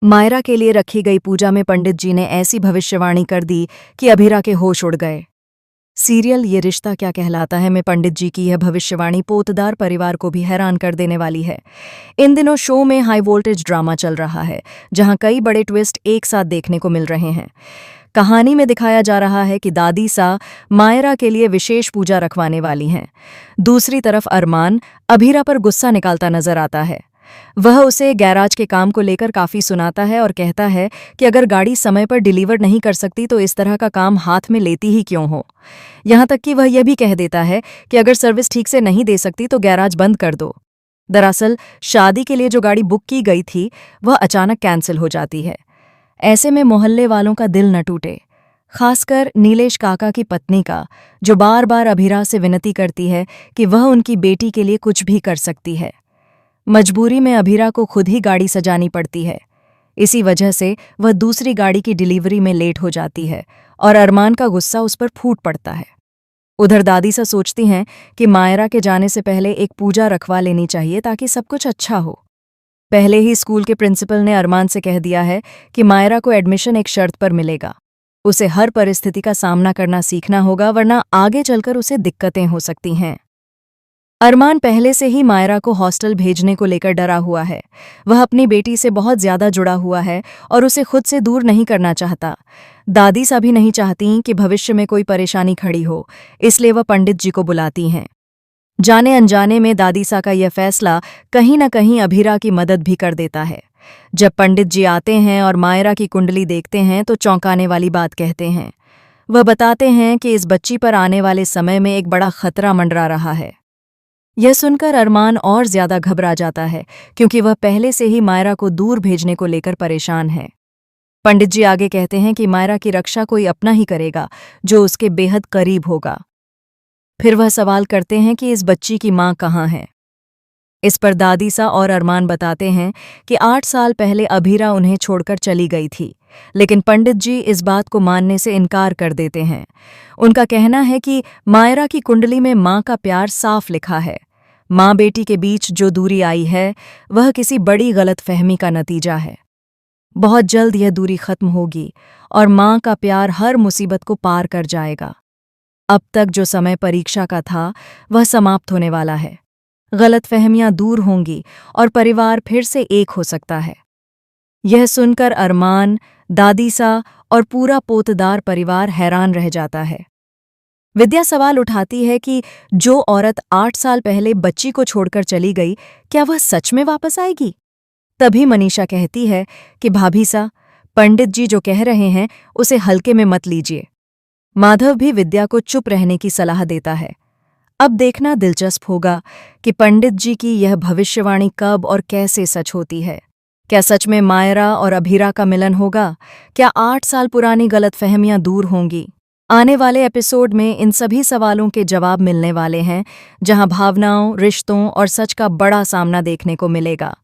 मायरा के लिए रखी गई पूजा में पंडित जी ने ऐसी भविष्यवाणी कर दी कि अभीरा के होश उड़ गए। सीरियल ये रिश्ता क्या कहलाता है में पंडित जी की यह भविष्यवाणी पोतदार परिवार को भी हैरान कर देने वाली है। इन दिनों शो में हाई वोल्टेज ड्रामा चल रहा है, जहां कई बड़े ट्विस्ट एक साथ देखने को मिल रहे हैं। कहानी में दिखाया जा रहा है कि दादी सा मायरा के लिए विशेष पूजा रखवाने वाली हैं। दूसरी तरफ अरमान अभीरा पर गुस्सा निकालता नजर आता है। वह उसे गैराज के काम को लेकर काफी सुनाता है और कहता है कि अगर गाड़ी समय पर डिलीवर नहीं कर सकती तो इस तरह का काम हाथ में लेती ही क्यों हो। यहां तक कि वह यह भी कह देता है कि अगर सर्विस ठीक से नहीं दे सकती तो गैराज बंद कर दो। दरअसल शादी के लिए जो गाड़ी बुक की गई थी वह अचानक कैंसिल हो जाती है। ऐसे में मोहल्ले वालों का दिल न टूटे, खासकर नीलेश काका की पत्नी का, जो बार बार अभीरा से विनती करती है कि वह उनकी बेटी के लिए कुछ भी कर सकती है। मजबूरी में अभीरा को खुद ही गाड़ी सजानी पड़ती है। इसी वजह से वह दूसरी गाड़ी की डिलीवरी में लेट हो जाती है और अरमान का गुस्सा उस पर फूट पड़ता है। उधर दादी सा सोचती हैं कि मायरा के जाने से पहले एक पूजा रखवा लेनी चाहिए ताकि सब कुछ अच्छा हो। पहले ही स्कूल के प्रिंसिपल ने अरमान से कह दिया है कि मायरा को एडमिशन एक शर्त पर मिलेगा। उसे हर परिस्थिति का सामना करना सीखना होगा, वरना आगे चलकर उसे दिक्कतें हो सकती हैं। अरमान पहले से ही मायरा को हॉस्टल भेजने को लेकर डरा हुआ है। वह अपनी बेटी से बहुत ज्यादा जुड़ा हुआ है और उसे खुद से दूर नहीं करना चाहता। दादी सा भी नहीं चाहती कि भविष्य में कोई परेशानी खड़ी हो, इसलिए वह पंडित जी को बुलाती हैं। जाने अनजाने में दादी सा का यह फैसला कहीं न कहीं अभीरा की मदद भी कर देता है। जब पंडित जी आते हैं और मायरा की कुंडली देखते हैं तो चौंकाने वाली बात कहते हैं। वह बताते हैं कि इस बच्ची पर आने वाले समय में एक बड़ा खतरा मंडरा रहा है। यह सुनकर अरमान और ज्यादा घबरा जाता है, क्योंकि वह पहले से ही मायरा को दूर भेजने को लेकर परेशान है। पंडित जी आगे कहते हैं कि मायरा की रक्षा कोई अपना ही करेगा, जो उसके बेहद करीब होगा। फिर वह सवाल करते हैं कि इस बच्ची की मां कहाँ है। इस पर दादी सा और अरमान बताते हैं कि 8 साल पहले अभीरा उन्हें छोड़कर चली गई थी, लेकिन पंडित जी इस बात को मानने से इनकार कर देते हैं। उनका कहना है कि मायरा की कुंडली में मां का प्यार साफ लिखा है। मां बेटी के बीच जो दूरी आई है वह किसी बड़ी गलतफहमी का नतीजा है। बहुत जल्द यह दूरी खत्म होगी और मां का प्यार हर मुसीबत को पार कर जाएगा। अब तक जो समय परीक्षा का था वह समाप्त होने वाला है। गलतफहमियां दूर होंगी और परिवार फिर से एक हो सकता है। यह सुनकर अरमान, दादी सा और पूरा पोतदार परिवार हैरान रह जाता है। विद्या सवाल उठाती है कि जो औरत 8 साल पहले बच्ची को छोड़कर चली गई, क्या वह सच में वापस आएगी? तभी मनीषा कहती है कि भाभी सा, पंडित जी जो कह रहे हैं उसे हल्के में मत लीजिए। माधव भी विद्या को चुप रहने की सलाह देता है। अब देखना दिलचस्प होगा कि पंडित जी की यह भविष्यवाणी कब और कैसे सच होती है। क्या सच में मायरा और अभीरा का मिलन होगा? क्या 8 साल पुरानी गलतफहमियां दूर होंगी? आने वाले एपिसोड में इन सभी सवालों के जवाब मिलने वाले हैं, जहां भावनाओं, रिश्तों और सच का बड़ा सामना देखने को मिलेगा।